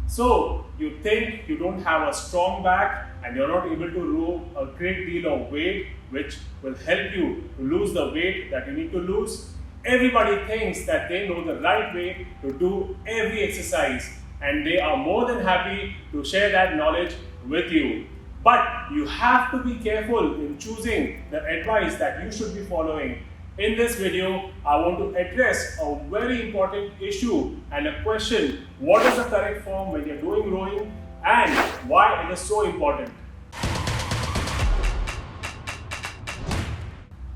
So you think you don't have a strong back and you're not able to row a great deal of weight which will help you to lose the weight that you need to lose. Everybody thinks that they know the right way to do every exercise and they are more than happy to share that knowledge with you. But you have to be careful in choosing the advice that you should be following. In this video, I want to address a very important issue and a question: what is the correct form when you're doing rowing and why it is so important?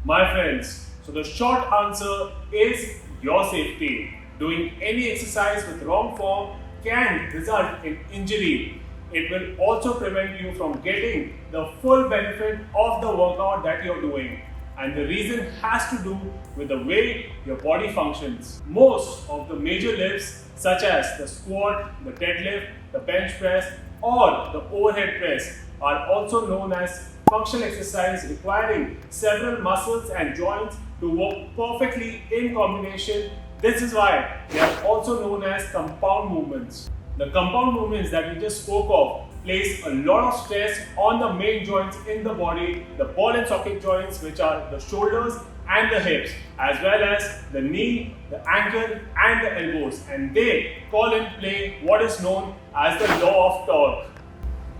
My friends, so the short answer is your safety. Doing any exercise with wrong form can result in injury. It will also prevent you from getting the full benefit of the workout that you're doing. And the reason has to do with the way your body functions. Most of the major lifts such as the squat, the deadlift, the bench press or the overhead press are also known as functional exercise requiring several muscles and joints to work perfectly in combination. This is why they are also known as compound movements. The compound movements that we just spoke of place a lot of stress on the main joints in the body, the ball and socket joints, which are the shoulders and the hips, as well as the knee, the ankle and the elbows, and they call in play what is known as the law of torque.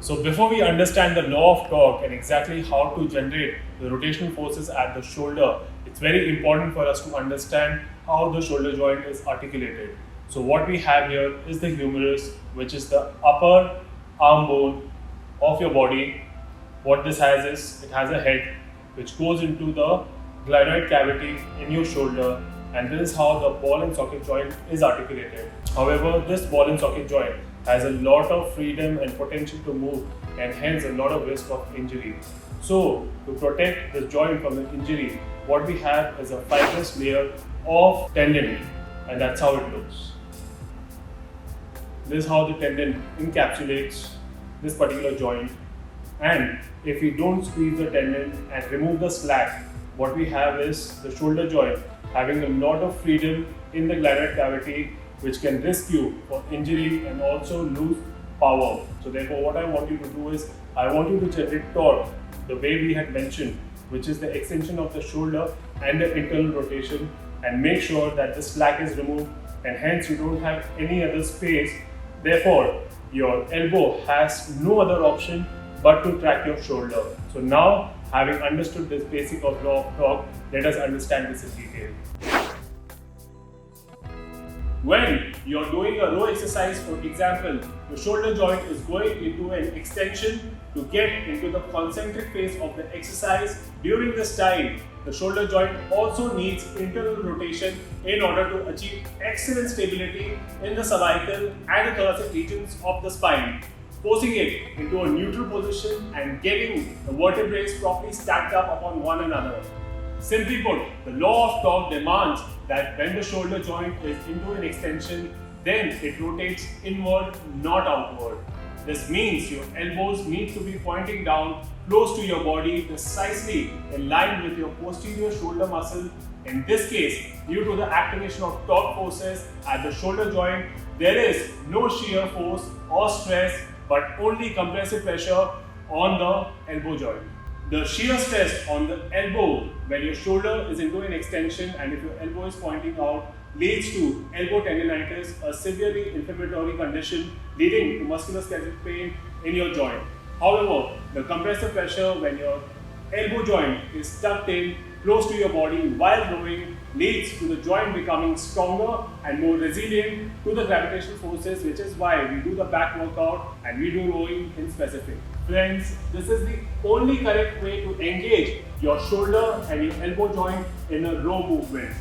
So before we understand the law of torque and exactly how to generate the rotational forces at the shoulder, it's very important for us to understand how the shoulder joint is articulated. So what we have here is the humerus, which is the upper arm bone of your body. What this has is, it has a head which goes into the glenoid cavity in your shoulder, and this is how the ball and socket joint is articulated. However, this ball and socket joint has a lot of freedom and potential to move, and hence a lot of risk of injury. So to protect the joint from the injury, what we have is a fibrous layer of tendon, and that's how it looks. This is how the tendon encapsulates this particular joint, and if we don't squeeze the tendon and remove the slack, what we have is the shoulder joint having a lot of freedom in the glenoid cavity, which can risk you for injury and also lose power. So therefore what I want you to do is, I want you to generate torque the way we had mentioned, which is the extension of the shoulder and the internal rotation, and make sure that the slack is removed and hence you don't have any other space. Therefore, your elbow has no other option but to track your shoulder. So now, having understood this basic of law of torque, let us understand this in detail. When you're doing a row exercise, for example, the shoulder joint is going into an extension to get into the concentric phase of the exercise. During this time, the shoulder joint also needs internal rotation in order to achieve excellent stability in the cervical and the thoracic regions of the spine, forcing it into a neutral position and getting the vertebrae properly stacked up upon one another. Simply put, the law of torque demands that when the shoulder joint is into an extension, then it rotates inward, not outward. This means your elbows need to be pointing down close to your body, precisely in line with your posterior shoulder muscle. In this case, due to the activation of torque forces at the shoulder joint, there is no shear force or stress, but only compressive pressure on the elbow joint. The shear stress on the elbow when your shoulder is into an extension and if your elbow is pointing out leads to elbow tendinitis, a severely inflammatory condition leading to musculoskeletal pain in your joint. However, the compressive pressure when your elbow joint is tucked in close to your body while rowing leads to the joint becoming stronger and more resilient to the gravitational forces, which is why we do the back workout and we do rowing in specific. Friends, this is the only correct way to engage your shoulder and your elbow joint in a row movement.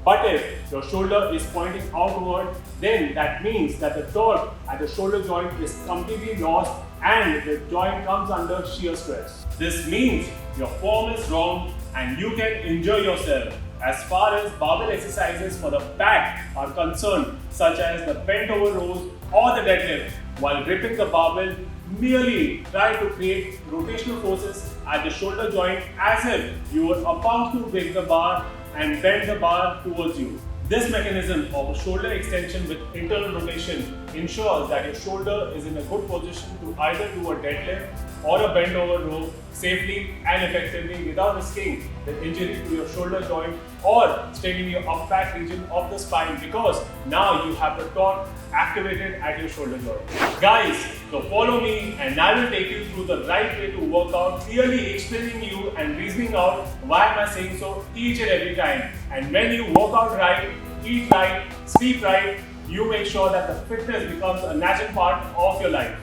But if your shoulder is pointing outward, then that means that the torque at the shoulder joint is completely lost and the joint comes under shear stress. This means your form is wrong and you can injure yourself. As far as barbell exercises for the back are concerned, such as the bent over rows or the deadlift, while gripping the barbell, merely try to create rotational forces at the shoulder joint as if you were about to break the bar and bend the bar towards you. This mechanism of a shoulder extension with internal rotation ensures that your shoulder is in a good position to either do a deadlift or a bend over row safely and effectively without risking the injury to your shoulder joint or straining your upper back region of the spine, because now you have the torque activated at your shoulder joint. Guys, so follow me and I will take you through the right way to work out, clearly explaining you and reasoning out why am I saying so each and every time. And when you work out right, eat right, sleep right, you make sure that the fitness becomes a natural part of your life.